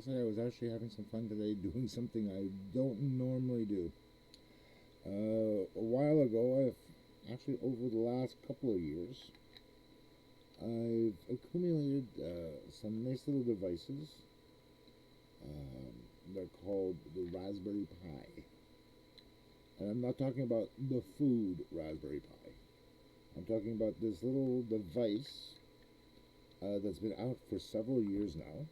looks like I was actually having some fun today doing something I don't normally do. A while ago, actually over the last couple of years, I've accumulated some nice little devices. Um, they're called the Raspberry Pi. And I'm not talking about the food Raspberry Pi. I'm talking about this little device that's been out for several years now.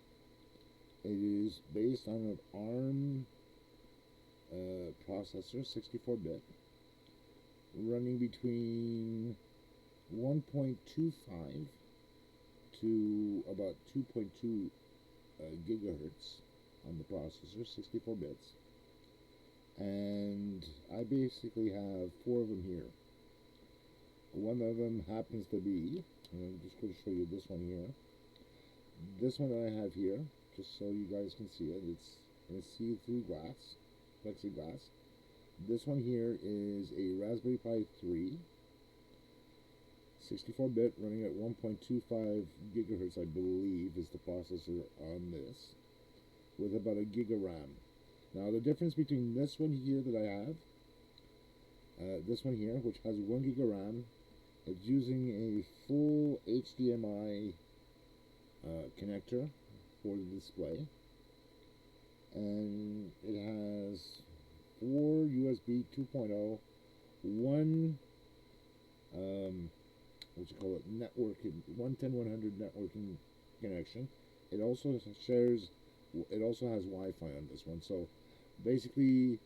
It is based on an ARM processor, 64-bit, running between 1.25 to about 2.2 gigahertz on the processor, 64 bits. And I basically have four of them here. One of them happens to be, and I'm just going to show you this one here. This one that I have here, just so you guys can see it, it's in a see-through glass, plexiglass. This one here is a Raspberry Pi 3, 64-bit, running at 1.25 gigahertz, I believe, is the processor on this, with about a gig of RAM. Now, the difference between this one here that I have, this one here, which has 1 gig of RAM, it's using a full HDMI connector for the display, and it has 4 USB 2.0, one what you call it, networking, 110/100 networking connection. It also shares, it also has Wi-Fi on this one. So basically,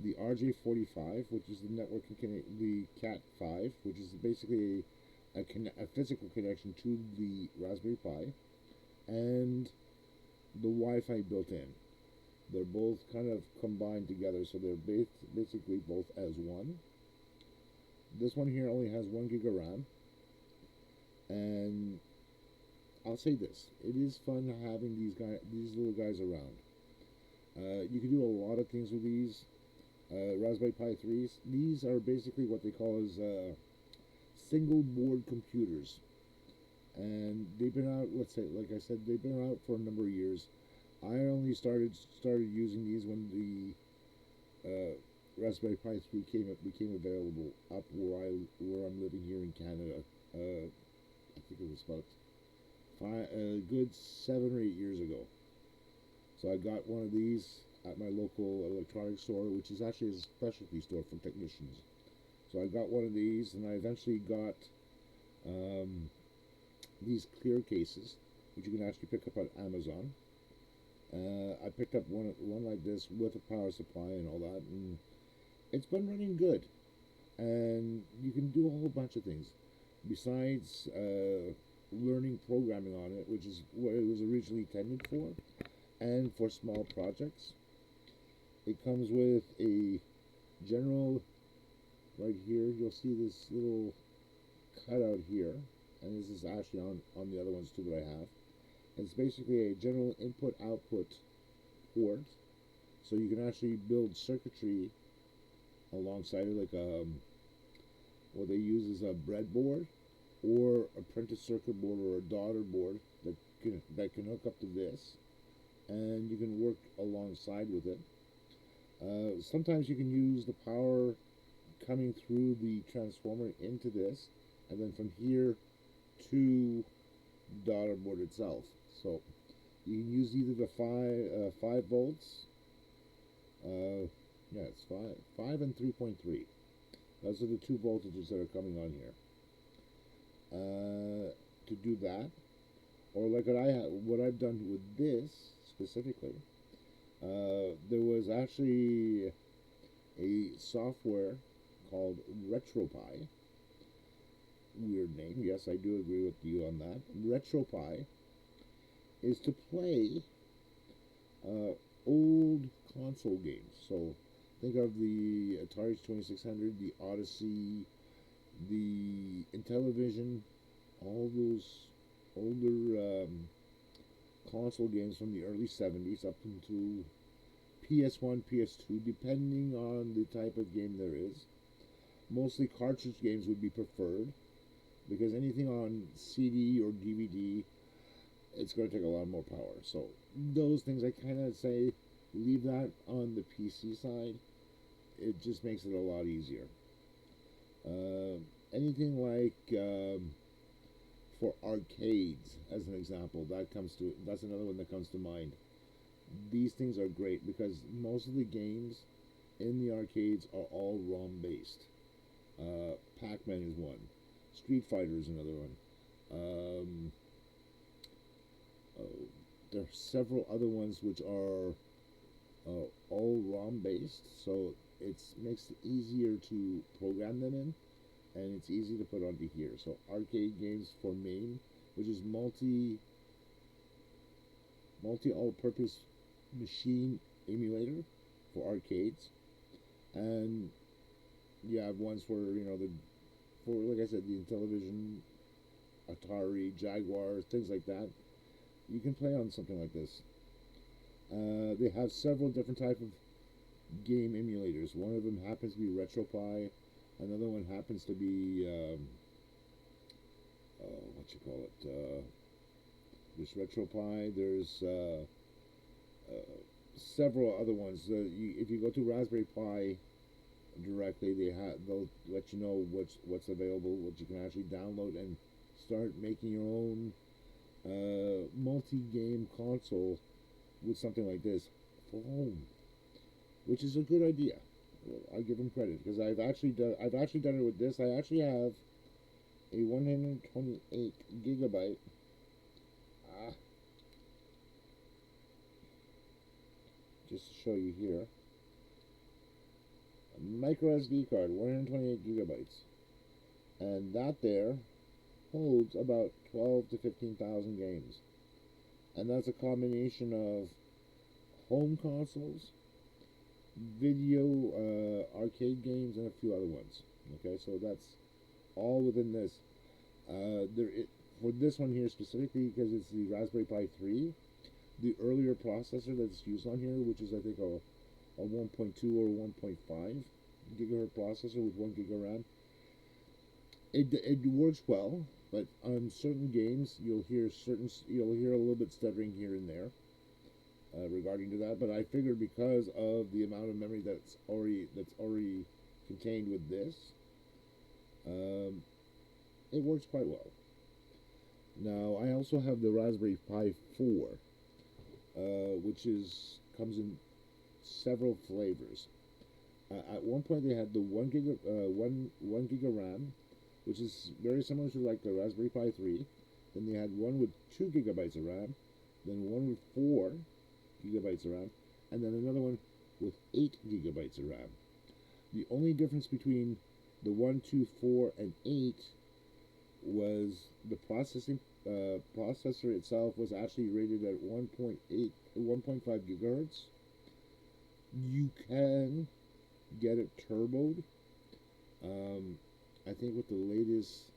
the RJ45, which is the networking, the Cat5, which is basically a physical connection to the Raspberry Pi, and the Wi-Fi built in. They're both kind of combined together, so they're basically both as one. This one here only has 1 gig of RAM, and I'll say this: it is fun having these little guys around. You can do a lot of things with these Raspberry Pi 3s. These are basically what they call as single board computers, and they've been out. Let's say, like I said, they've been out for a number of years. I only started using these when the Raspberry Pi 3 became available up where I'm living here in Canada. I think it was about a good 7 or 8 years ago. So I got one of these at my local electronics store, which is actually a specialty store for technicians. So I got one of these, and I eventually got these clear cases, which you can actually pick up on Amazaon. I picked up one like this with a power supply and all that, and it's been running good. And you can do a whole bunch of things besides learning programming on it, which is what it was originally intended for, and for small projects. It comes with a general, right here, you'll see this little cutout here, and this is actually on the other ones too that I have. It's basically a general input-output port, so you can actually build circuitry alongside it, like what they use is a breadboard or a printed circuit board or a daughter board that can hook up to this, and you can work alongside with it. Sometimes you can use the power coming through the transformer into this, and then from here to daughter board itself. So you can use either the 5 volts, yeah, it's 5 and 3.3. Those are the two voltages that are coming on here. To do that, or like what I've done with this specifically, there was actually a software called RetroPie. Weird name, yes, I do agree with you on that. RetroPie is to play old console games. So think of the Atari 2600, the Odyssey, the Intellivision, all those older console games from the early 70s up into PS1, PS2, depending on the type of game there is. Mostly cartridge games would be preferred, because anything on CD or DVD, it's going to take a lot more power. So those things I kind of say leave that on the PC side. It just makes it a lot easier. Uh, Anything like for arcades, as an example, that's another one that comes to mind. These things are great because most of the games in the arcades are all ROM based. Pac-Man is one. Street Fighter is another one. Um, uh, there are several other ones which are all ROM based, so it makes it easier to program them in, and it's easy to put onto here. So arcade games for MAME, which is multi all-purpose machine emulator for arcades, and you have ones for for like I said the Intellivision, Atari, Jaguar, things like that. You can play on something like this. They have several different type of game emulators. One of them happens to be RetroPie. Another one happens to be what you call it. There's RetroPie. There's several other ones. If you go to Raspberry Pi directly, they'll let you know what's available, what you can actually download, and start making your own multi-game console with something like this for home, which is a good idea. I give them credit because I've actually done it with this. I actually have a 128 gigabyte. Ah, just to show you here, a micro SD card, 128 gigabytes, and that there holds about 12 to 15,000 games, and that's a combination of home consoles, video, arcade games, and a few other ones. Okay, so that's all within this. For this one here specifically, because it's the Raspberry Pi 3, the earlier processor that's used on here, which is I think a 1.2 or 1.5 gigahertz processor with 1 gig of RAM, it works well, but on certain games you'll hear a little bit stuttering here and there regarding to that. But I figured because of the amount of memory that's already contained with this, um, it works quite well. Now I also have the Raspberry Pi 4, which comes in several flavors. At one point they had the one gig of RAM, which is very similar to like the Raspberry Pi 3. Then they had one with 2 gigabytes of RAM, then one with 4 gigabytes of RAM, and then another one with 8 gigabytes of RAM. The only difference between the 1, 2, 4, and 8 was the processor itself was actually rated at 1.5 gigahertz. You can get it turboed. I think with the latest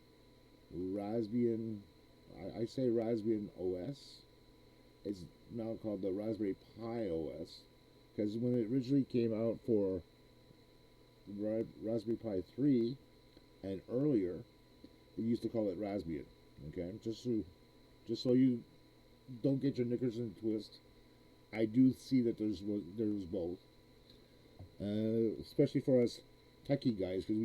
Raspbian, I say Raspbian OS, it's now called the Raspberry Pi OS, because when it originally came out for Raspberry Pi 3 and earlier, they used to call it Raspbian. Okay, just so you don't get your knickers in a twist, I do see that there's both, especially for us techie guys, because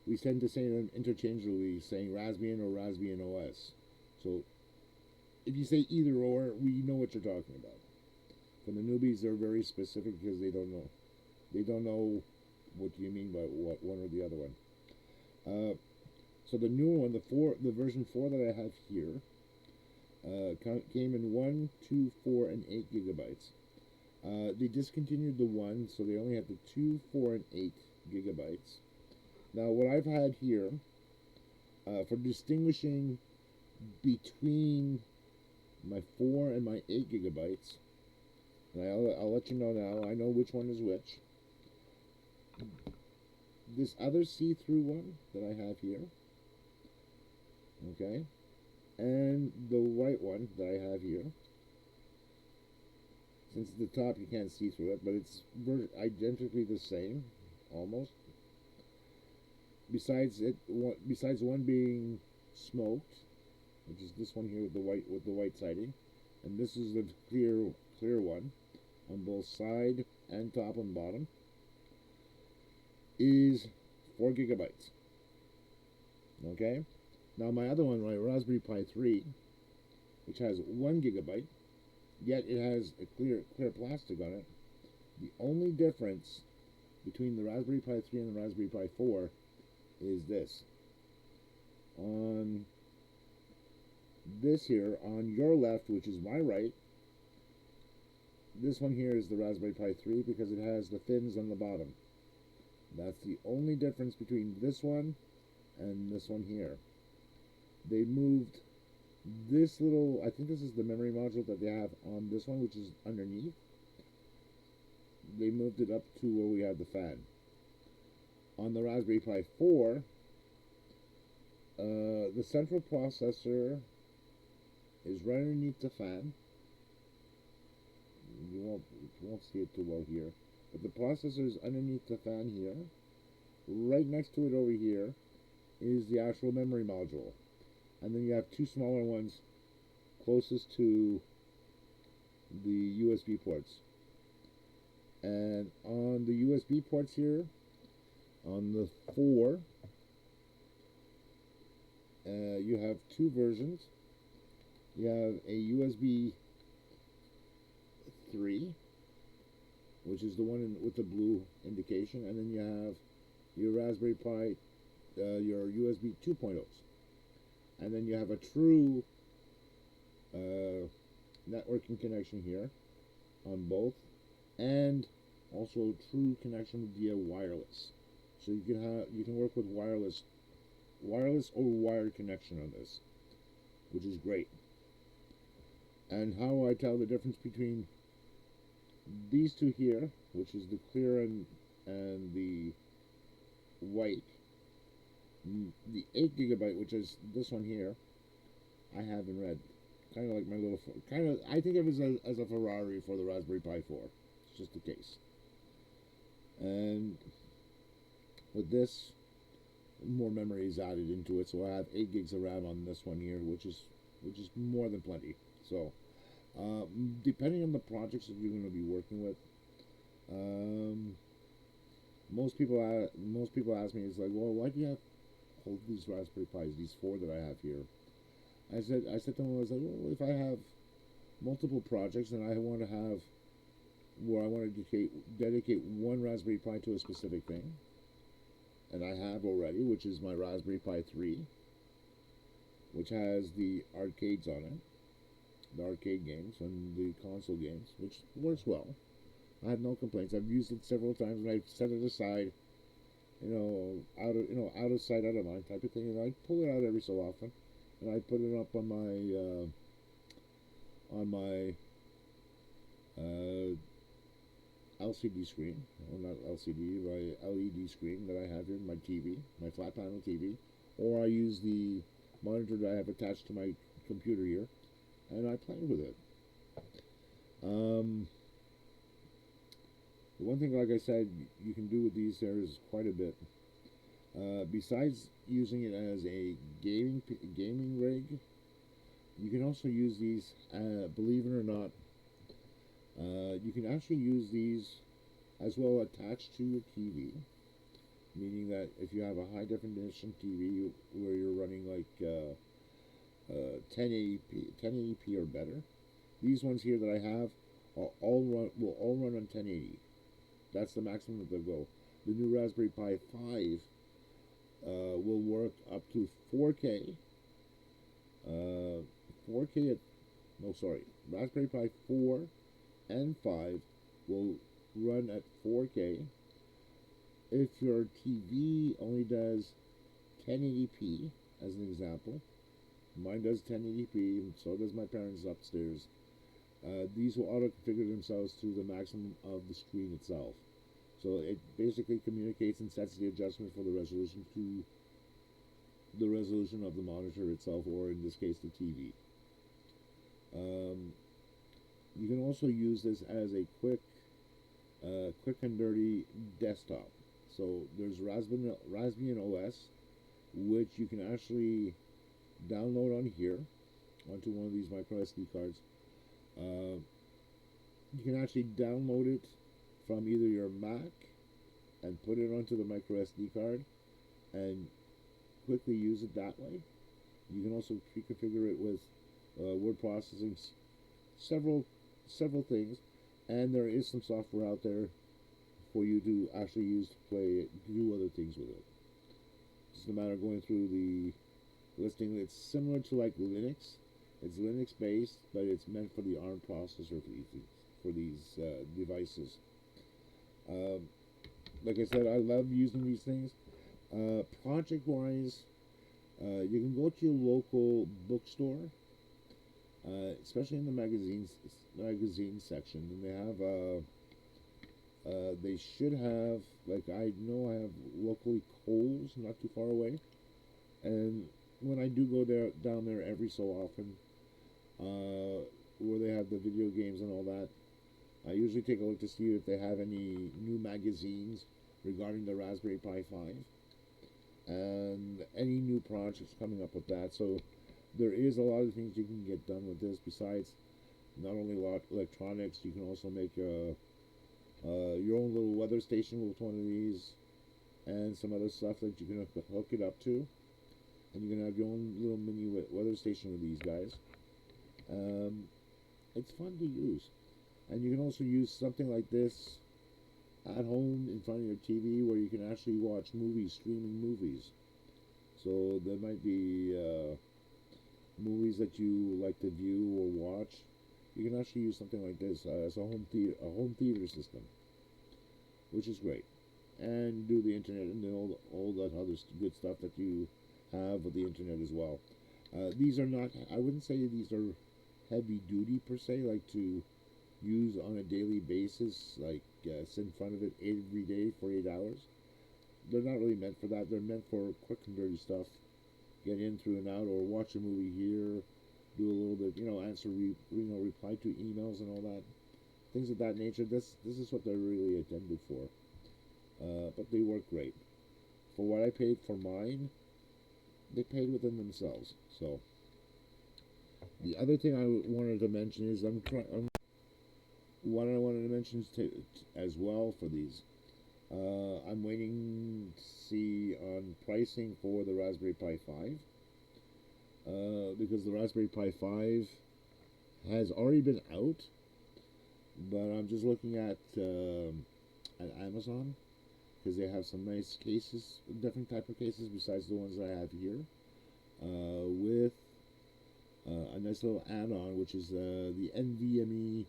we tend to say them interchangeably, saying Raspbian or Raspbian OS. So if you say either or, we know what you're talking about. For the newbies, they're very specific because they don't know. They don't know what you mean by what one or the other one. So the newer one, the version 4 that I have here, came in 1, 2, 4, and 8 gigabytes. They discontinued the 1, so they only have the 2, 4, and 8 gigabytes. Now, what I've had here, for distinguishing between my 4 and my 8 gigabytes, and I'll let you know now, I know which one is which. This other see-through one that I have here, okay, and the white one that I have here. Since at the top you can't see through it, but it's identically the same, almost. Besides one being smoked, which is this one here with the white siding, and this is the clear one on both side and top and bottom, is 4 GB. Okay, now my other one, my Raspberry Pi 3, which has 1 GB, yet it has a clear plastic on it. The only difference between the Raspberry Pi 3 and the Raspberry Pi 4 is this. On this here, on your left, which is my right, this one here is the Raspberry Pi 3 because it has the fins on the bottom. That's the only difference between this one and this one here. They moved this little, I think this is the memory module that they have on this one, which is underneath. They moved it up to where we have the fan. On the Raspberry Pi 4, the central processor is right underneath the fan. You won't see it too well here, but the processor is underneath the fan here. Right next to it over here is the actual memory module, and then you have two smaller ones closest to the USB ports. And on the USB ports here, on the 4, you have two versions. You have a USB 3, which is the one with the blue indication, and then you have your Raspberry Pi, your USB 2.0s. And then you have a true networking connection here on both, and also true connection via wireless. So you can work with wireless or wired connection on this, which is great. And how I tell the difference between these two here, which is the clear and the white, the 8 GB, which is this one here, I have in red. Kind of like my little, I think of it as a Ferrari for the Raspberry Pi 4. It's just the case. And with this, more memory is added into it, so I have 8 gigs of RAM on this one here, which is more than plenty. So, depending on the projects that you're going to be working with, most people ask me, it's like, well, why do you have all these Raspberry Pis, these 4 that I have here? I said to them, I was like, well, if I have multiple projects and I want to have where I want to dedicate one Raspberry Pi to a specific thing, and I have already, which is my Raspberry Pi 3, which has the arcades on it, the arcade games and the console games, which works well. I have no complaints. I've used it several times, and I've set it aside, out of sight, out of mind type of thing. And I pull it out every so often, and I put it up on my LCD screen, or not LCD, my LED screen that I have here, my TV, my flat panel TV, or I use the monitor that I have attached to my computer here, and I play with it. The one thing, like I said, you can do with these there is quite a bit. Besides using it as a gaming rig, you can also use these, believe it or not, you can actually use these as well attached to your TV, meaning that if you have a high definition TV where you're running like 1080p or better, these ones here that I have will all run on 1080. That's the maximum that they'll go. The new Raspberry Pi 5 will work up to 4K. 4K Raspberry Pi 4 and 5 will run at 4K. If your TV only does 1080p, as an example, mine does 1080p, so does my parents' upstairs. These will auto-configure themselves to the maximum of the screen itself. So it basically communicates and sets the adjustment for the resolution to the resolution of the monitor itself, or in this case, the TV. You can also use this as a quick and dirty desktop. So there's Raspbian OS, which you can actually download on here. onto one of these micro SD cards. Uh, you can actually download it from either your Mac and put it onto the micro SD card and quickly use it that way. You can also pre-configure it with word processing, several several things, and there is some software out there for you to actually use to play it, do other things with it. It's a matter of going through the listing. It's similar to like Linux. It's Linux based, but it's meant for the ARM processor for these devices. Um, like I said, I love using these things. Project wise, you can go to your local bookstore, especially in the magazine section, and they have they should have, like, I know I have locally Kohl's not too far away, and when I do go there down there every so often, where they have the video games and all that, I usually take a look to see if they have any new magazines regarding the Raspberry Pi 5 and any new projects coming up with that. So there is a lot of things you can get done with this. Besides not only electronics, you can also make your own little weather station with one of these, and some other stuff that you can hook it up to, and you can have your own little mini weather station with these guys. Um, it's fun to use, and you can also use something like this at home in front of your TV, where you can actually watch movies, streaming movies. So there might be movies that you like to view or watch. You can actually use something like this as a home theater system, which is great, and do the internet and all that other good stuff that you have with the internet as well. These are not. I wouldn't say these are heavy duty per se, like to use on a daily basis, like sit in front of it every day for 8 hours. They're not really meant for that. They're meant for quick and dirty stuff. Get in through and out, or watch a movie here, do a little bit, reply to emails and all that, things of that nature. This is what they're really intended for. But they work great. For what I paid for mine, they paid within themselves. So the other thing I wanted to mention is what I wanted to mention is as well for these. I'm waiting to see on pricing for the Raspberry Pi 5, because the Raspberry Pi 5 has already been out, but I'm just looking at Amazon, because they have some nice cases, different type of cases besides the ones I have here, with a nice little add-on, which is the NVMe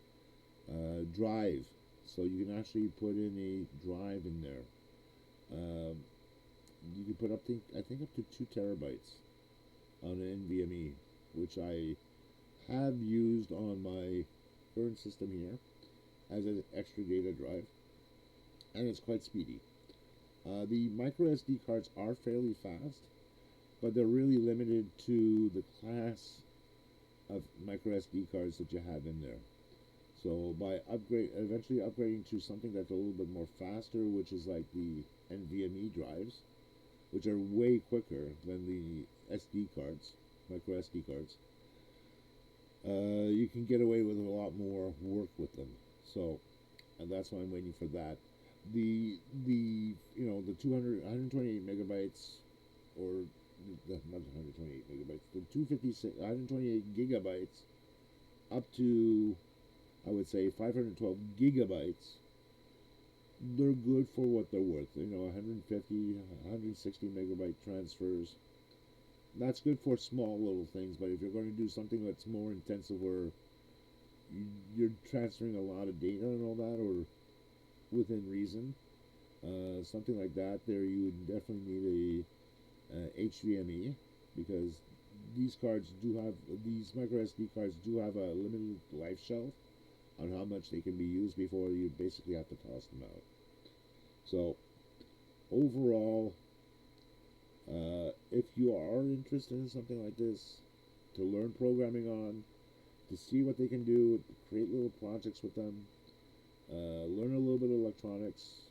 drive. So you can actually put in a drive in there. Um, you can put I think up to 2 terabytes on an NVMe, which I have used on my current system here as an extra data drive, and it's quite speedy. The micro SD cards are fairly fast, but they're really limited to the class of micro SD cards that you have in there. So by eventually upgrading to something that's a little bit more faster, which is like the NVMe drives, which are way quicker than the SD cards, micro SD cards, you can get away with a lot more work with them. So, and that's why I'm waiting for that. The 200 128 megabytes, or not 128 megabytes, the 256 128 gigabytes up to, I would say, 512 gigabytes. They're good for what they're worth. 150, 160 megabyte transfers. That's good for small little things, but if you're going to do something that's more intensive, where you're transferring a lot of data and all that, or within reason, something like that, there you would definitely need a HVMe, because these micro SD cards do have a limited life shelf on how much they can be used before you basically have to toss them out. So overall, if you are interested in something like this, to learn programming on, to see what they can do, create little projects with them, learn a little bit of electronics,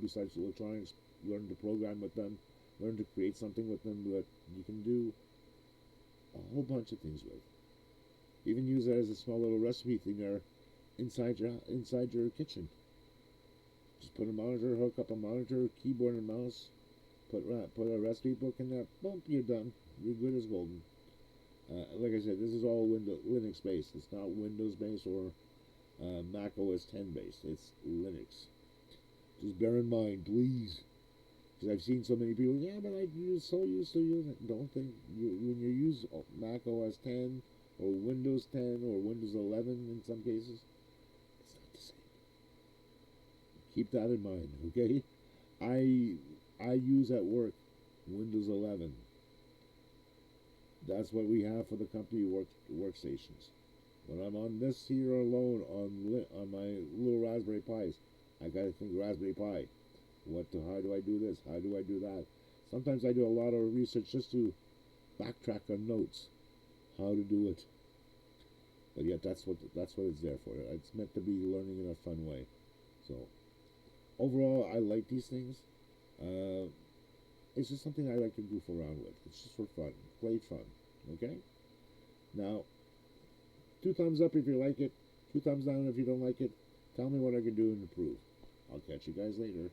besides electronics, learn to program with them, learn to create something with them that you can do a whole bunch of things with. Even use it as a small little recipe thing there inside your kitchen. Just put a monitor, hook up a monitor, keyboard and mouse, put a recipe book in there. Boom, you're done. You're good as golden. Like I said, this is all Linux based. It's not Windows based or Mac OS 10 based. It's Linux. Just bear in mind, please, because I've seen so many people. Yeah, but I use so used to use it. Don't think when you use Mac OS 10 or Windows 10 or Windows 11 in some cases, it's not the same. Keep that in mind, okay? I I use at work Windows 11. That's what we have for the company workstations. When I'm on this here alone on my little Raspberry Pis, I gotta think Raspberry Pi. How do I do this? How do I do that? Sometimes I do a lot of research just to backtrack on notes, how to do it. But yet that's what it's there for. It's meant to be learning in a fun way. So overall, I like these things. Uh, it's just something I like to goof around with. It's just for fun, play fun. Okay. Now, 2 thumbs up if you like it. 2 thumbs down if you don't like it. Tell me what I can do and improve. I'll catch you guys later.